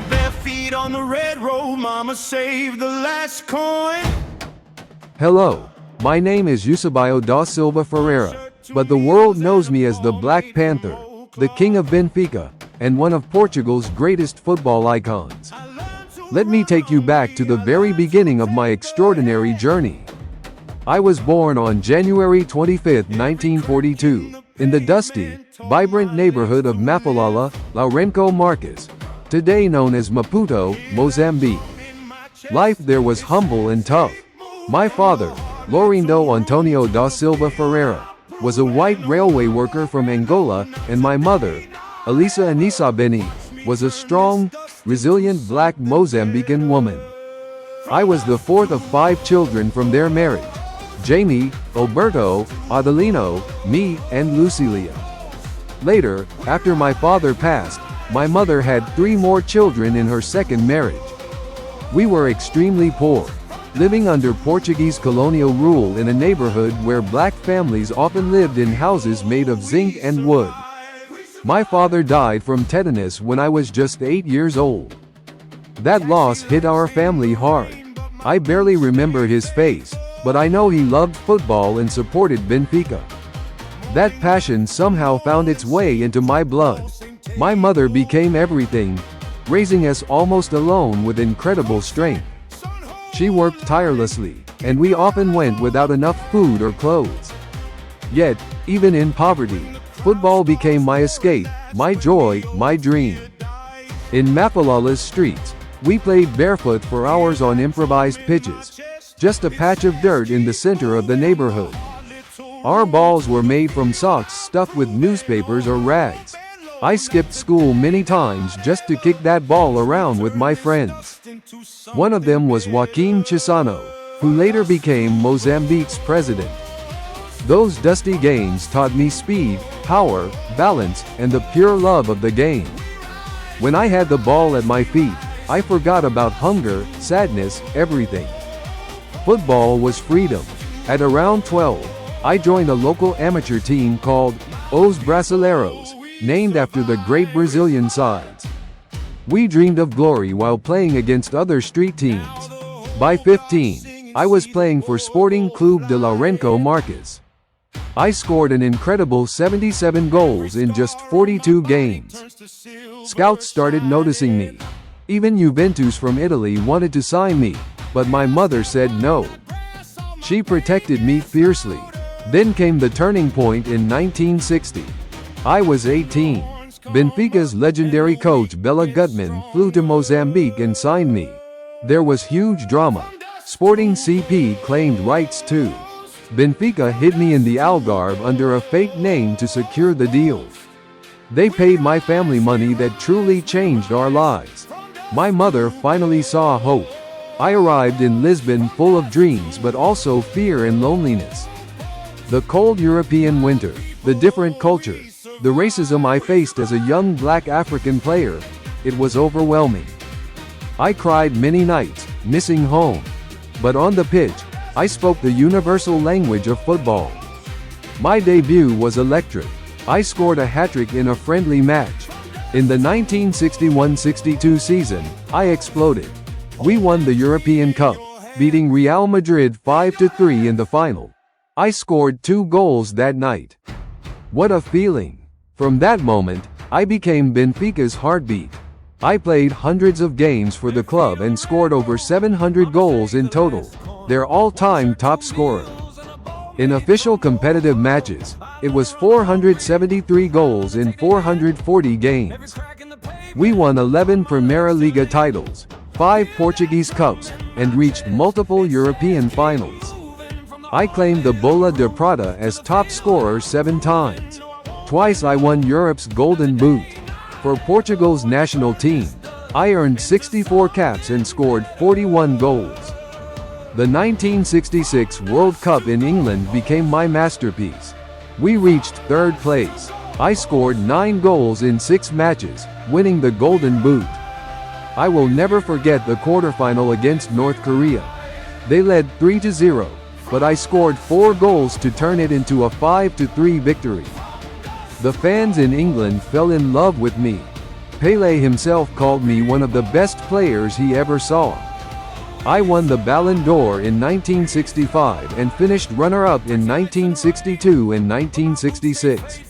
Bare feet on the red road, mama saved the last coin. Hello, my name is Eusébio da Silva Ferreira, but the world knows me as the Black Panther, the king of Benfica, and one of Portugal's greatest football icons. Let me take you back to the very beginning of my extraordinary journey. I was born on January 25, 1942, in the dusty, vibrant neighborhood of Mafalala, Lourenço Marques, today known as Maputo, Mozambique. Life there was humble and tough. My father, Laurindo Antonio da Silva Ferreira, was a white railway worker from Angola, and my mother, Elisa Anissa Beni, was a strong, resilient black Mozambican woman. I was the fourth of 5 children from their marriage: Jamie, Alberto, Adelino, me, and Lucilia. Later, after my father passed, my mother had 3 more children in her second marriage. We were extremely poor, living under Portuguese colonial rule in a neighborhood where black families often lived in houses made of zinc and wood. My father died from tetanus when I was just 8 years old. That loss hit our family hard. I barely remember his face, but I know he loved football and supported Benfica. That passion somehow found its way into my blood. My mother became everything, raising us almost alone with incredible strength. She worked tirelessly, and we often went without enough food or clothes. Yet, even in poverty, football became my escape, my joy, my dream. In Mafalala's streets, we played barefoot for hours on improvised pitches, just a patch of dirt in the center of the neighborhood. Our balls were made from socks stuffed with newspapers or rags. I skipped school many times just to kick that ball around with my friends. One of them was Joaquim Chissano, who later became Mozambique's president. Those dusty games taught me speed, power, balance, and the pure love of the game. When I had the ball at my feet, I forgot about hunger, sadness, everything. Football was freedom. At around 12, I joined a local amateur team called Os Brasileiros, named after the great Brazilian sides. We dreamed of glory while playing against other street teams. By 15, I was playing for Sporting Clube de Lourenço Marques. I scored an incredible 77 goals in just 42 games. Scouts started noticing me. Even Juventus from Italy wanted to sign me, but my mother said no. She protected me fiercely. Then came the turning point in 1960. I was 18. Benfica's legendary coach Bela Gutmann flew to Mozambique and signed me. There was huge drama. Sporting CP claimed rights too. Benfica hid me in the Algarve under a fake name to secure the deal. They paid my family money that truly changed our lives. My mother finally saw hope. I arrived in Lisbon full of dreams but also fear and loneliness. The cold European winter, the different culture, the racism I faced as a young black African player, it was overwhelming. I cried many nights, missing home. But on the pitch, I spoke the universal language of football. My debut was electric. I scored a hat-trick in a friendly match. In the 1961-62 season, I exploded. We won the European Cup, beating Real Madrid 5-3 in the final. I scored 2 goals that night. What a feeling! From that moment, I became Benfica's heartbeat. I played hundreds of games for the club and scored over 700 goals in total, their all-time top scorer. In official competitive matches, it was 473 goals in 440 games. We won 11 Primeira Liga titles, 5 Portuguese Cups, and reached multiple European finals. I claimed the Bola de Prata as top scorer 7 times. Twice I won Europe's Golden Boot. For Portugal's national team, I earned 64 caps and scored 41 goals. The 1966 World Cup in England became my masterpiece. We reached 3rd place. I scored 9 goals in 6 matches, winning the Golden Boot. I will never forget the quarterfinal against North Korea. They led 3-0, but I scored 4 goals to turn it into a 5-3 victory. The fans in England fell in love with me. Pelé himself called me one of the best players he ever saw. I won the Ballon d'Or in 1965 and finished runner-up in 1962 and 1966.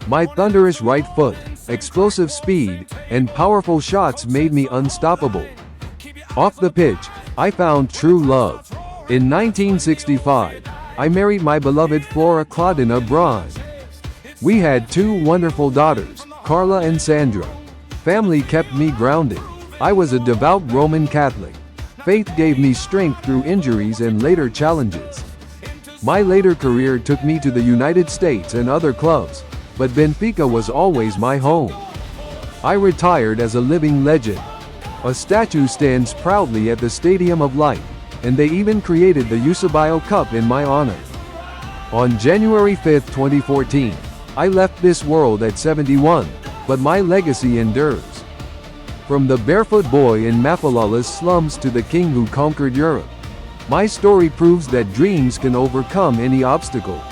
My thunderous right foot, explosive speed, and powerful shots made me unstoppable. Off the pitch, I found true love. In 1965, I married my beloved Flora Claudina Braun. We had two wonderful daughters, Carla and Sandra. Family kept me grounded. I was a devout Roman Catholic. Faith gave me strength through injuries and later challenges. My later career took me to the United States and other clubs, but Benfica was always my home. I retired as a living legend. A statue stands proudly at the Stadium of Light, and they even created the Eusebio Cup in my honor. On January 5, 2014, I left this world at 71, but my legacy endures. From the barefoot boy in Mafalala's slums to the king who conquered Europe, my story proves that dreams can overcome any obstacle.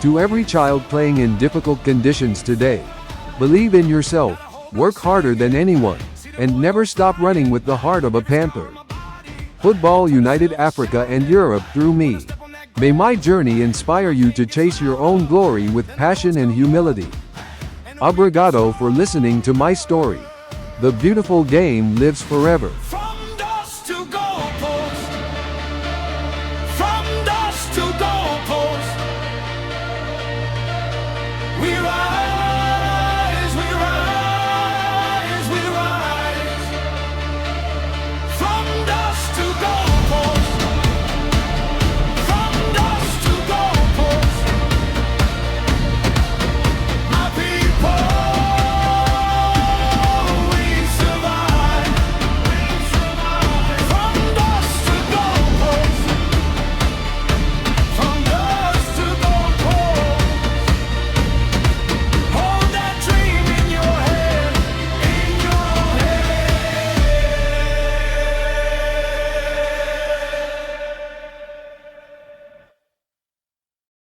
To every child playing in difficult conditions today, believe in yourself, work harder than anyone, and never stop running with the heart of a panther. Football united Africa and Europe through me. May my journey inspire you to chase your own glory with passion and humility. Obrigado for listening to my story. The beautiful game lives forever.